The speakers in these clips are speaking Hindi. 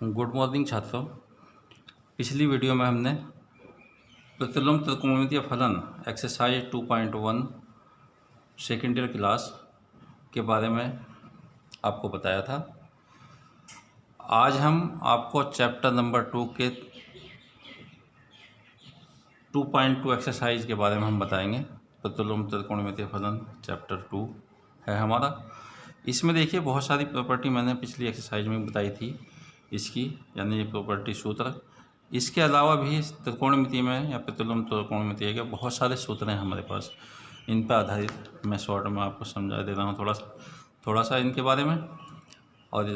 गुड मॉर्निंग छात्रों। पिछली वीडियो में हमने प्रतिलोम त्रिकोणमितीय फलन एक्सरसाइज 2.1 सेकेंड ईयर क्लास के बारे में आपको बताया था। आज हम आपको चैप्टर नंबर 2 के 2.2 एक्सरसाइज के बारे में हम बताएंगे। प्रतिलोम त्रिकोणमितीय फलन चैप्टर 2 है हमारा। इसमें देखिए बहुत सारी प्रॉपर्टी मैंने पिछली एक्सरसाइज में बताई थी इसकी, यानी ये प्रॉपर्टी सूत्र। इसके अलावा भी त्रिकोणमिति में या प्रतिलोम त्रिकोणमिति के बहुत सारे सूत्र हैं हमारे पास। इन पर आधारित मैं शॉर्ट में आपको समझा दे रहा हूँ थोड़ा सा इनके बारे में। और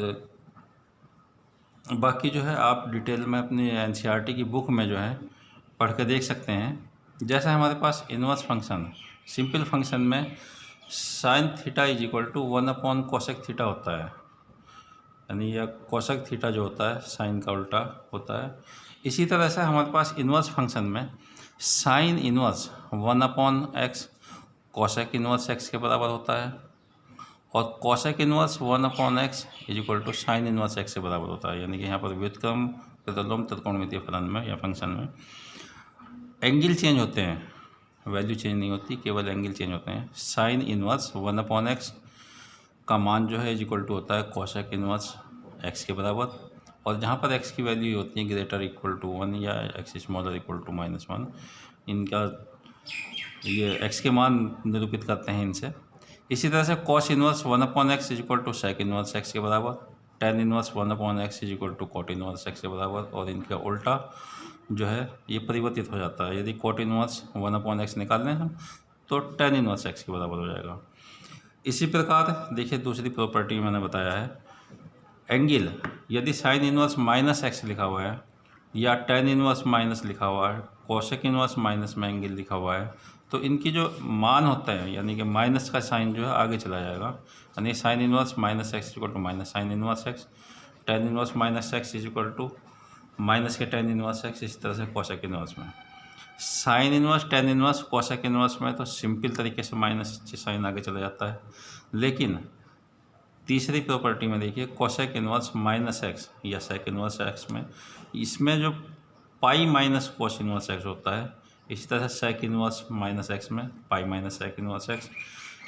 बाकी जो है आप डिटेल में अपनी एनसीईआरटी की बुक में जो है पढ़ के देख सकते हैं। जैसे हमारे पास इन्वर्स फंक्शन, सिंपल फंक्शन में sine theta is equal to 1 cosec theta होता है, यानी यह कोसेक थीटा जो होता है साइन का उल्टा होता है। इसी तरह से हमारे पास इन्वर्स फंक्शन में sine inverse 1/x cosec inverse x के बराबर होता है, और cosec inverse 1/x is equal to sine inverse x के बराबर होता है। यानी कि यहाँ पर व्युत्क्रम प्रतिलोम त्रिकोणमितीय फलन में या फंक्शन में एंगल चेंज होते हैं, वैल्यू चेंज नहीं होती, केवल एंगल चेंज होते हैं। साइन इन्वर्स 1/x का मान जो है इज इक्वल टू होता है कोसेक इन्वर्स x के बराबर, और जहाँ पर x की वैल्यू होती है ग्रेटर इक्वल टू 1 या x स्मॉलर इक्वल टू -1, इनका ये x के मान निरूपित करते हैं इनसे। इसी तरह से cos inverse 1/x is equal to sec inverse x के बराबर, tan inverse 1/x is equal to cot inverse x के बराबर, और इनका उल्टा जो है ये परिवर्तित हो जाता है। यदि कॉट इन्वर्स 1/x निकाल लें हम तो टेन इन्वर्स x के बराबर हो जाएगा। इसी प्रकार देखिए दूसरी प्रॉपर्टी मैंने बताया है, एंगल यदि साइन इन्वर्स -x लिखा हुआ है या टेन इन्वर्स माइनस लिखा हुआ है, कोसेक इन्वर्स माइनस में एंगल लिखा हुआ है, तो इनकी जो मान होता है यानी कि माइनस का साइन जो है आगे चला जाएगा। यानी sine inverse -x equal to minus sine inverse x, tan inverse -x is equal to minus के टेन इन्वर्स x। इसी तरह से कोसेक इन्वर्स में sine inverse tan inverse cosec inverse में तो सिंपल तरीके से माइनस साइन आगे चला जाता है। लेकिन तीसरी प्रॉपर्टी में देखिए कोसेक इन्वर्स -x या सेक इन्वर्स x में, इसमें जो pi minus cos inverse x होता है, इसी तरह से सेक इन्वर्स -x में pi minus sec inverse x,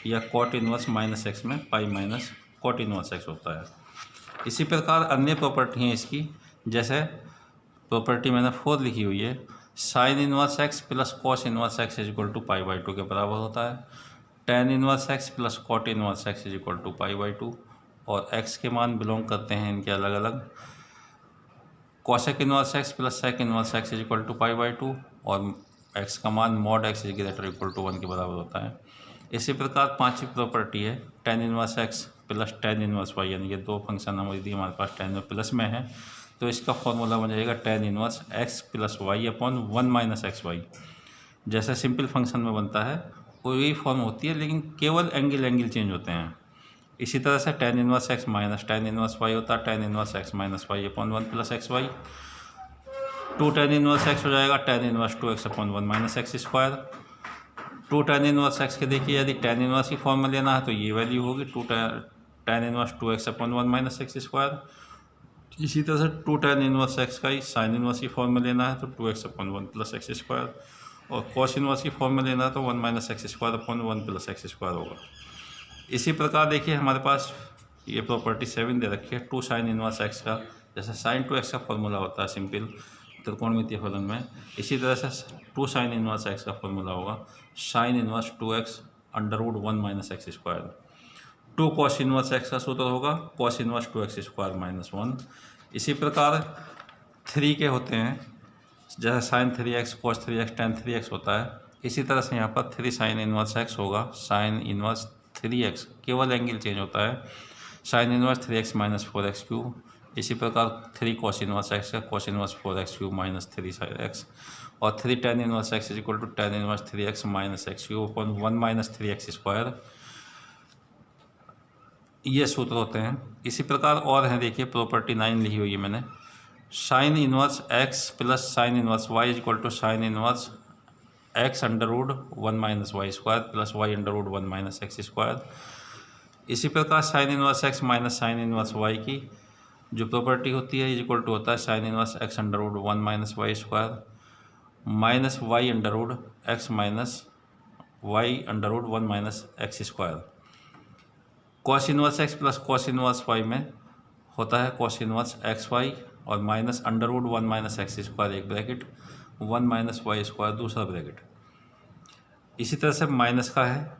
या कोट इन्वर्स -x में pi minus cot inverse x होता है। इसी प्रकार अन्य प्रॉपर्टी हैं इसकी, जैसे प्रॉपर्टी मैंने 4 लिखी हुई है, sine inverse x plus cos inverse x is equal to पाई/2 के बराबर होता है। Tan inverse x plus cot inverse x is equal to पाई/2, और x के मान बिलोंग करते हैं इनके अलग अलग। Cosec inverse x plus sec inverse x is equal to पाई/2, और x का मान mod x is greater equal to 1 के बराबर होता है। इसी प्रकार पांचवी प्रॉपर्टी है tan inverse x plus ten inverse y, यानी कि दो फंक्शन हमारे पास टेन में प्लस में है, तो इसका फॉर्मूला बन जाएगा tan inverse x plus y upon 1 - xy। जैसे सिंपल फंक्शन में बनता है वही फॉर्म होती है, लेकिन केवल एंगल चेंज होते हैं। इसी तरह से tan inverse x minus tan inverse y होता है tan inverse x minus y upon 1 plus xy। Two tan inverse x हो जाएगा tan inverse 2x upon 1 minus x square. Two tan inverse x के देखिए यदि टेन इन्वर्स की फॉर्म में लेना है तो ये वैल्यू होगी two tan inverse 2x upon 1 minus x square. इसी तरह से टू टेन इन्वर्स x का ही साइन इन्वर्स की फॉर्म में लेना है तो 2x upon 1 plus x square, और कॉस इन्वर्स की फॉर्म में लेना है तो 1 minus x square upon 1 plus x square होगा। इसी प्रकार देखिए हमारे पास ये प्रॉपर्टी 7 दे रखी है, टू साइन इन्वर्स x का, जैसे साइन 2x का फॉर्मूला होता है सिंपल त्रिकोणमितीय फलन में, इसी तरह से टू साइन इन्वर्स x का फॉर्मूला होगा sine inverse 2x under root 1 minus x square. Two cos inverse x का सूत्र होगा cos inverse 2x square minus 1। इसी प्रकार 3 के होते हैं, जैसे sign 3x cos 3x ten 3x होता है, इसी तरह से यहाँ पर 3 साइन इन्वर्स x होगा साइन इन्वर्स 3x, केवल एंगल चेंज होता है, sine inverse 3x minus 4x cube. इसी प्रकार 3 कॉस इन्वर्स x का cos inverse 4x cube minus 3 sine x, और 3 tan inverse x is equal to tan inverse 3x minus x cube upon 1 minus 3x square. ये सूत्र होते हैं। इसी प्रकार और हैं, देखिए प्रॉपर्टी 9 लिखी हुई है मैंने, sine inverse x plus sine inverse y is equal to sine inverse x under root 1 minus y square plus y under root 1 minus x square. इसी प्रकार sine inverse x minus sine inverse y की जो प्रॉपर्टी होती है इज इक्वल टू होता है sine inverse x under root 1 minus y square minus y under root x minus y under root 1 minus x square. Cos inverse x plus cos inverse y में होता है कॉस इनवर्स एक्स वाई और minus under root 1 minus x square एक ब्रैकेट 1 माइनस वाई स्क्वायर दूसरा ब्रैकेट। इसी तरह से माइनस का है।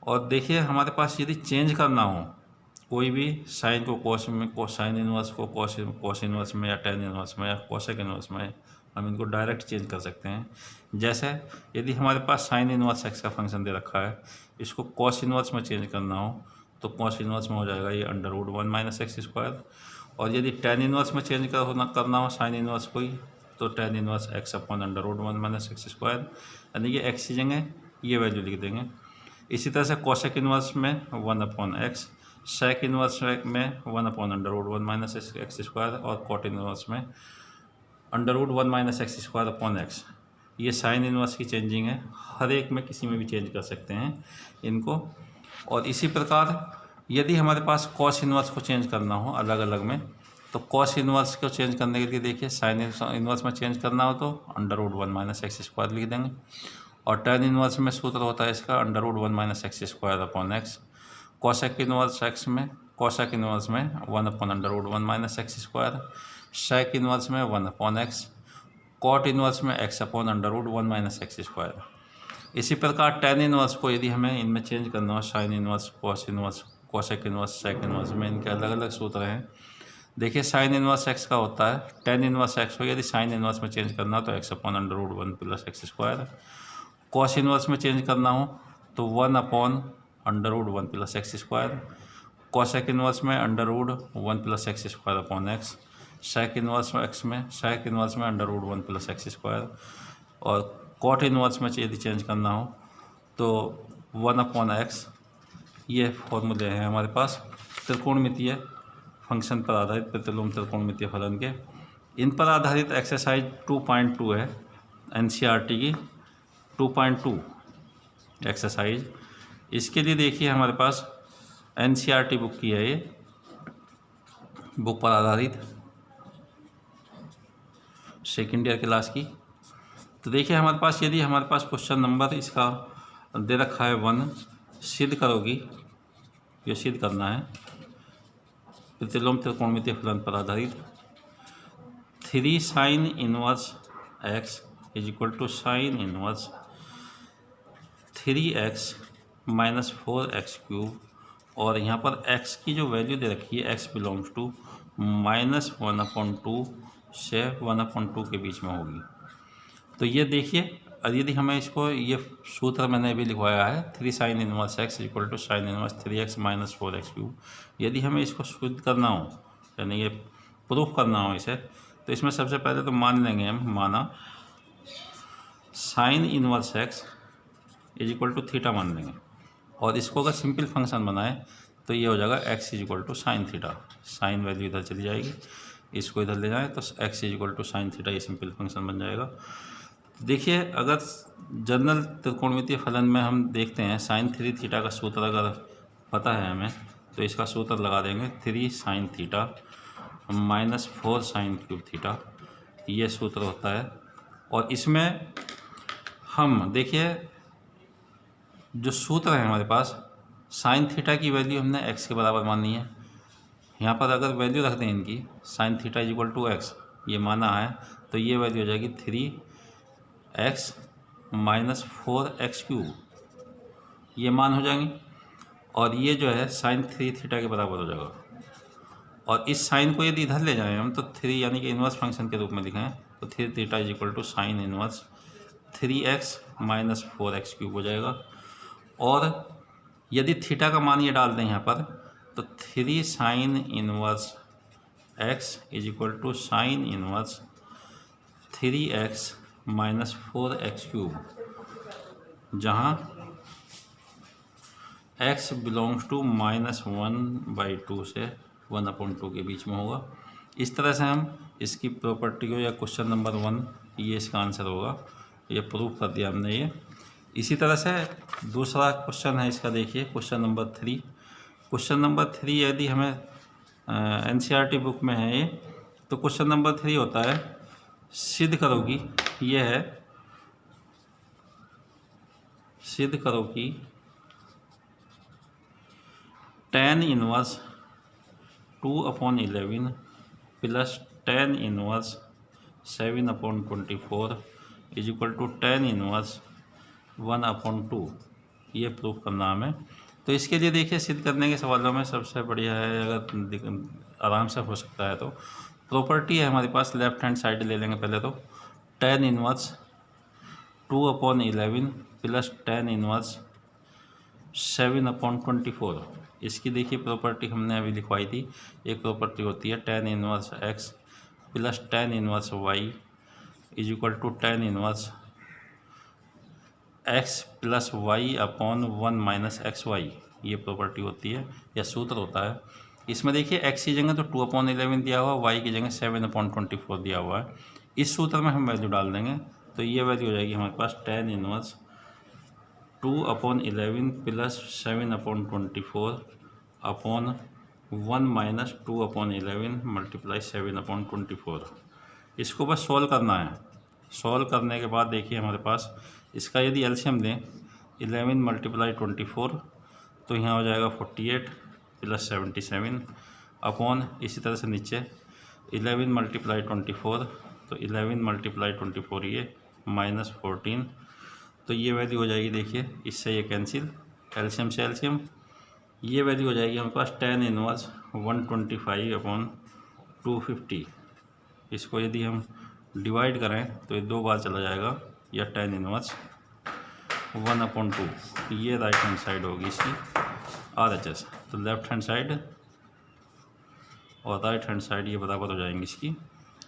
और देखिए हमारे पास यदि चेंज करना हो कोई भी साइन को कॉस में, साइन इनवर्स को कॉस इनवर्स में या टेन इनवर्स में या कॉसेक इनवर्स में, हम इनको डायरेक्ट चेंज कर सकते हैं। जैसे यदि हमारे पास साइन इनवर्स एक्स का फंक्शन दे रखा है, इसको कॉस इनवर्स में चेंज करना हो तो कॉस इनवर्स में हो जाएगा ये under root 1 minus x square. और यदि टेन इनवर्स में चेंज करना हो साइन इनवर्स कोई, तो tan inverse x upon under root 1 minus x square, यानी कि एक्स की जगह ये वैल्यू लिख देंगे। इसी तरह से कॉसेक इनवर्स में 1 अपॉन एक्स, सेक इनवर्स में 1 upon under root 1 minus x square और कॉट इनवर्स में under root 1 minus x square upon x. ये साइन इनवर्स की चेंजिंग है, हर एक में किसी में भी चेंज कर सकते हैं इनको। और इसी प्रकार यदि हमारे पास कॉस इनवर्स को चेंज करना हो अलग अलग में, तो कॉस इनवर्स को चेंज करने के लिए देखिए साइन इनवर्स में चेंज करना हो तो under root 1 minus x square लिख देंगे। और टेन इनवर्स में सूत्र होता है इसका under root 1 minus x square upon x. Cosec inverse x में, कॉसेक इनवर्स में 1 upon under root 1 minus x square, sec inverse में 1 अपॉन एक्स, कॉट इनवर्स में x upon under root 1 minus x square. इसी प्रकार टेन इनवर्स को यदि हमें इनमें चेंज करना हो sine inverse, cos inverse, cosec inverse, sec inverse में, इनके अलग अलग सूत्र हैं। देखिए साइन इनवर्स एक्स का होता है टेन इनवर्स एक्स हो, यदि साइन इनवर्स में चेंज करना हो तो x upon under root 1 plus x square. Cos inverse में चेंज करना हो तो 1 upon under root 1 plus x square. Cosec inverse में under root 1 plus x square upon x. Sec inverse x में, सेक इनवर्स में under root 1 plus x square. और कॉट इनवर्स में यदि चेंज करना हो तो 1 अपॉन एक्स। ये फॉर्मूले हैं हमारे पास त्रिकोणमितीय फंक्शन पर आधारित प्रतिलोम त्रिकोणमितीय फलन के। इन पर आधारित एक्सरसाइज 2.2 है एनसीईआरटी की 2.2 एक्सरसाइज। इसके लिए देखिए हमारे पास एनसीईआरटी बुक की है, ये बुक पर आधारित सेकेंड ईयर क्लास की। तो देखिए हमारे पास यदि हमारे पास क्वेश्चन नंबर इसका दे रखा है 1, सिद्ध करोगी, ये सिद्ध करना है प्रतिलोम त्रिकोणमितीय फलन पर आधारित 3 sine inverse x is equal to sine inverse 3x minus 4x cube. और यहाँ पर x की जो वैल्यू दे रखी है x बिलोंग्स टू -1/2 से 1/2 के बीच में होगी। तो ये देखिए, और यदि हमें इसको, ये सूत्र मैंने अभी लिखवाया है 3 sine inverse x equal to sine inverse 3x minus 4x cube. यदि हमें इसको सिद्ध करना हो, यानी ये प्रूफ करना हो इसे, तो इसमें सबसे पहले तो मान लेंगे हम, माना sine inverse x is equal to theta मान लेंगे। और इसको अगर सिंपल फंक्शन बनाए तो ये हो जाएगा x is equal to sine theta. Sine value इधर चली जाएगी, इसको इधर ले जाएं तो x is equal to sine theta, ये सिंपल फंक्शन बन जाएगा। देखिए अगर जनरल त्रिकोणमितीय फलन में हम देखते हैं साइन 3 थीटा का सूत्र अगर पता है हमें, तो इसका सूत्र लगा देंगे 3 sine theta minus 4 sine cube theta, ये सूत्र होता है। और इसमें हम देखिए जो सूत्र है हमारे पास, साइन थीटा की वैल्यू हमने x के बराबर मानी है। यहाँ पर अगर वैल्यू रख दें इनकी, sine theta is equal to x ये माना है, तो ये वैल्यू हो जाएगी 3x माइनस 4x क्यूब, ये मान हो जाएंगे। और ये जो है साइन 3 थीटा के बराबर हो जाएगा। और इस साइन को यदि इधर ले जाएं हम, तो 3 यानी कि इन्वर्स फंक्शन के रूप में लिखें तो 3 theta is equal to sine inverse 3x minus 4x cube हो जाएगा। और यदि थीटा का मान ये डाल दें यहाँ पर, तो 3 sine inverse x is equal to sine inverse 3x minus 4x cube, जहाँ x बिलोंग्स टू -1/2 से 1/2 के बीच में होगा। इस तरह से हम इसकी प्रॉपर्टी को, या क्वेश्चन नंबर 1 ये इसका आंसर होगा, ये प्रूफ कर दिया हमने ये। इसी तरह से दूसरा क्वेश्चन है इसका, देखिए क्वेश्चन नंबर 3। क्वेश्चन नंबर 3 यदि हमें NCERT बुक में है ये। तो क्वेश्चन नंबर 3 होता है, सिद्ध करो कि, ये है सिद्ध करो कि tan inverse 2/11 plus tan inverse 7/24 is equal to tan inverse 1/2, ये प्रूफ करना हमें। तो इसके लिए देखिए, सिद्ध करने के सवालों में सबसे बढ़िया है, अगर आराम से हो सकता है तो प्रॉपर्टी है हमारे पास, लेफ्ट हैंड साइड ले लेंगे पहले तो। tan inverse 2/11 plus tan inverse 7/24, इसकी देखिए प्रॉपर्टी हमने अभी लिखवाई थी। एक प्रॉपर्टी होती है tan inverse x plus tan inverse y is equal to tan inverse x plus y upon 1 minus XY, ये प्रॉपर्टी होती है या सूत्र होता है। इसमें देखिए x की जगह तो 2/11 दिया हुआ, y की जगह 7/24 दिया हुआ है। इस सूत्र में हम वैल्यू डाल देंगे तो ये वैल्यू हो जाएगी हमारे पास tan inverse 2/11 plus 7/24 upon 1 minus 2/11 multiply 7/24। इसको बस सॉल्व करना है। सॉल्व करने के बाद देखिए हमारे पास इसका यदि एलसीएम दें 11 मल्टीप्लाई 24 तो यहाँ हो जाएगा 48 प्लस 77 अपॉन, इसी तरह से नीचे 11 मल्टीप्लाई 24 तो 11 मल्टीप्लाई 24 ये माइनस 14, तो ये वैल्यू हो जाएगी देखिए, इससे ये कैंसिल, एलसीएम से एलसीएम, ये वैल्यू हो जाएगी हमारे पास tan इनवर्स 125/250। इसको यदि हम डिवाइड करें तो ये 2 बार चला जाएगा, या tan इनवर्स 1/2, ये राइट हैंड साइड होगी इसकी RHS। तो लेफ्ट हैंड साइड और राइट हैंड साइड ये बराबर हो जाएंगी इसकी।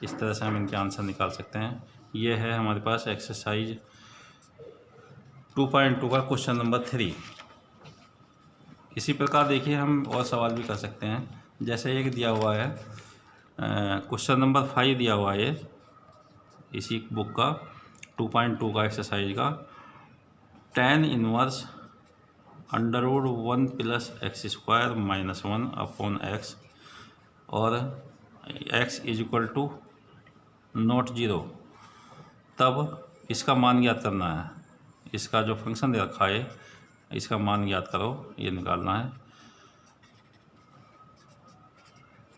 इस तरह से हम इनके आंसर निकाल सकते हैं। ये है हमारे पास एक्सरसाइज 2.2 का क्वेश्चन नंबर 3। इसी प्रकार देखिए हम और सवाल भी कर सकते हैं। जैसे एक दिया हुआ है क्वेश्चन नंबर 5 दिया हुआ है इसी बुक का 2.2 का एक्सरसाइज का, tan inverse √1 plus x² minus 1 upon x और x is equal to not 0, तब इसका मान ज्ञात करना है। इसका जो फंक्शन दे रखा है इसका मान ज्ञात करो, ये निकालना है।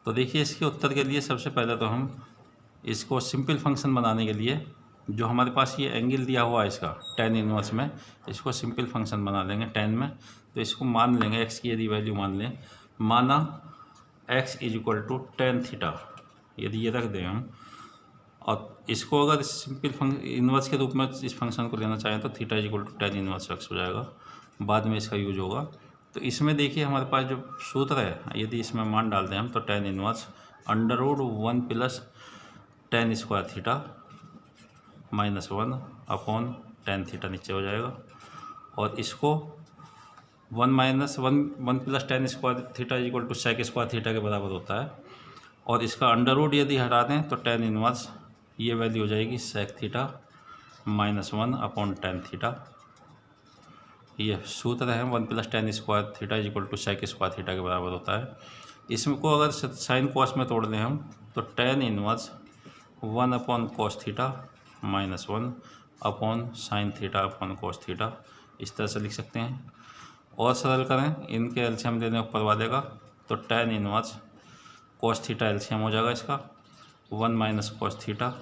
तो देखिए इसके उत्तर के लिए सबसे पहले तो हम इसको सिंपल फंक्शन बनाने के लिए जो हमारे पास ये एंगल दिया हुआ है इसका tan इनवर्स में, इसको सिंपल फंक्शन बना लेंगे tan में। तो इसको मान लेंगे, x की यदि वैल्यू मान लें, माना x is equal to tan theta, यदि ये रख दें हम, और इसको अगर सिंपल इनवर्स के रूप में इस फंक्शन को लेना चाहें तो theta is equal to tan inverse x हो जाएगा, बाद में इसका यूज होगा। तो इसमें देखिए हमारे पास जो सूत्र है, यदि इसमें मान डाल दें हम तो tan inverse √1 plus tan² theta minus 1 upon tan theta नीचे हो जाएगा, और इसको 1 माइनस 1 plus tan² theta is equal to sec² theta के बराबर होता है, और इसका अंडर यदि हटा दें तो tan इनवर्स ये वैल्यू हो जाएगी sec theta minus 1 upon tan theta. ये सूत्र है 1 plus tan² theta is equal to sec² theta के बराबर होता है। इसमें को अगर साइन कॉस में तोड़ दें हम तो tan inverse 1 upon cos theta minus 1 upon sine theta upon cos theta, इस तरह से लिख सकते हैं। और सरल करें, इनके एलसीएम देने ऊपर वाले का, तो tan inverse cos theta LCM हो जाएगा इसका 1 माइनस कॉस थीटा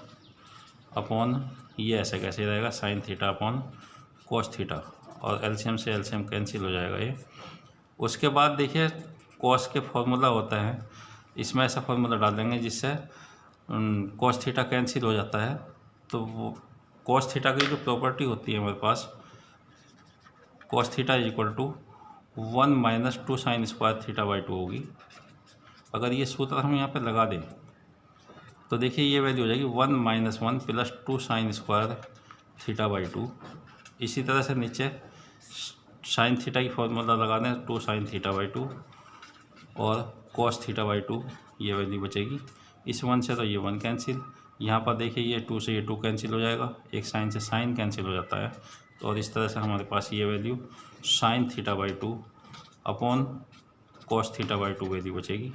अपॉन, ये ऐसे कैसे रहेगा sine theta upon cos theta, और एलसीएम से एलसीएम कैंसिल हो जाएगा ये। उसके बाद देखिए कॉस के फॉर्मूला होता है, इसमें ऐसा फॉर्मूला डाल देंगे जिससे कॉस थीटा कैंसिल हो जाता है। तो वो कॉस थीटा की जो प्रॉपर्टी होती है हमारे पास, cos theta is equal to 1 minus 2 sin² theta होगी। अगर ये सूत्र हम यहाँ पे लगा दें तो देखिए ये वैल्यू हो जाएगी 1 माइनस 1 प्लस 2 sin² थीटा/2। इसी तरह से नीचे साइन थीटा की फॉर्मूला लगा दें 2 sin थीटा/2 और कॉस थीटा/2, ये वैल्यू बचेगी। इस 1 से तो ये 1 कैंसिल, यहाँ पर देखिए ये 2 से ये 2 कैंसिल हो जाएगा, एक साइन से साइन कैंसिल हो जाता है। तो और इस तरह से हमारे पास ये value sign थीटा/2 upon cos थीटा/2 value बचेगी।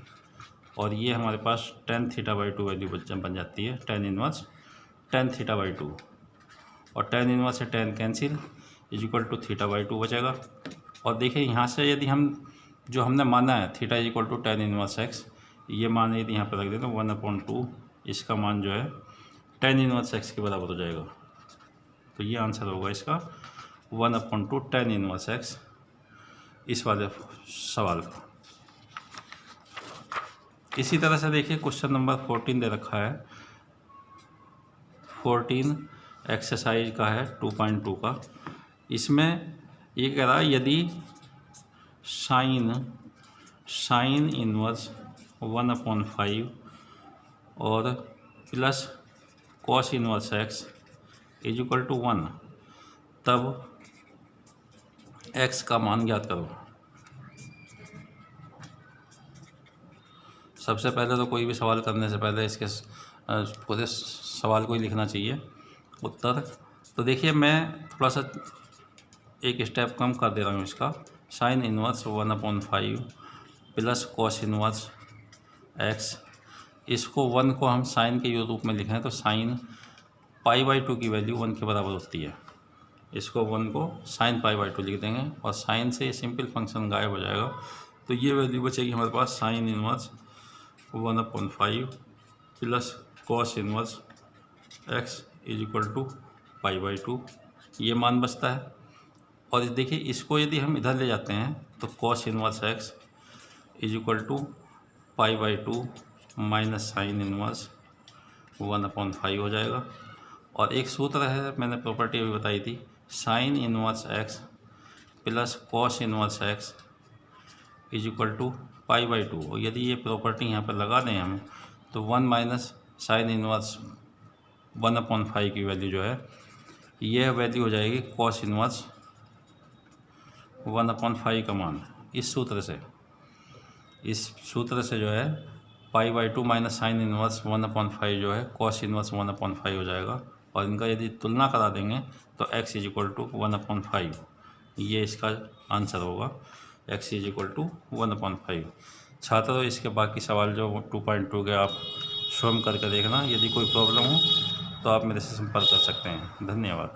और ये हमारे पास tan θ/2 वैल्यू बन जाती है, tan इनवर्स tan θ/2, और tan इनवर्स से tan कैंसिल इक्वल टू θ/2 बचेगा। और देखिए यहाँ से यदि हम जो हमने माना है theta equal to tan inverse x, ये मान यदि यहाँ पर रख दें तो 1/2 इसका मान जो है tan इनवर्स x के बराबर हो जाएगा। तो ये आंसर होगा इसका 1/2 tan इनवर्स x इस वाले सवाल का। इसी तरह से देखिए क्वेश्चन नंबर 14 दे रखा है, 14 एक्सरसाइज का है 2.2 का। इसमें ये कह रहा है यदि साइन इनवर्स 1/5 और plus cos inverse x equal to 1, तब x का मान ज्ञात करो। सबसे पहले तो कोई भी सवाल करने से पहले इसके पूरे सवाल को ही लिखना चाहिए उत्तर। तो देखिए मैं थोड़ा सा एक स्टेप कम कर दे रहा हूँ इसका। Sign inverse 1/5 plus cos inverse x, इसको 1 को हम साइन के रूप में लिखें तो साइन π/2 की वैल्यू 1 के बराबर होती है। इसको 1 को साइन π/2 लिख देंगे और साइन से सिंपल फंक्शन गायब हो जाएगा। तो ये वैल्यू बचेगी हमारे पास sine inverse 1/5 plus cos inverse x equal to π/2, ये मान बचता है। और देखिए इसको यदि हम इधर ले जाते हैं तो cos inverse x equal to π/2 minus sine inverse 1/5 हो जाएगा। और एक सूत्र है, मैंने प्रॉपर्टी अभी बताई थी, sine inverse x plus cos inverse x equal to π/2। और यदि ये प्रॉपर्टी यहाँ पर लगा दें हम तो 1 माइनस साइन इनवर्स 1/5 की वैल्यू जो है यह वैल्यू हो जाएगी कॉस इनवर्स 1/5 का मान। इस सूत्र से जो है π/2 माइनस साइन इनवर्स 1/5 जो है कॉस इनवर्स 1/5 हो जाएगा। और इनका यदि तुलना करा देंगे तो x इक्वल टू 1/5, ये इसका आंसर होगा, x इक्वल टू 1/5। छात्रों इसके बाकी सवाल जो 2.2 के आप स्वयं करके देखना। यदि कोई प्रॉब्लम हो तो आप मेरे से संपर्क कर सकते हैं। धन्यवाद।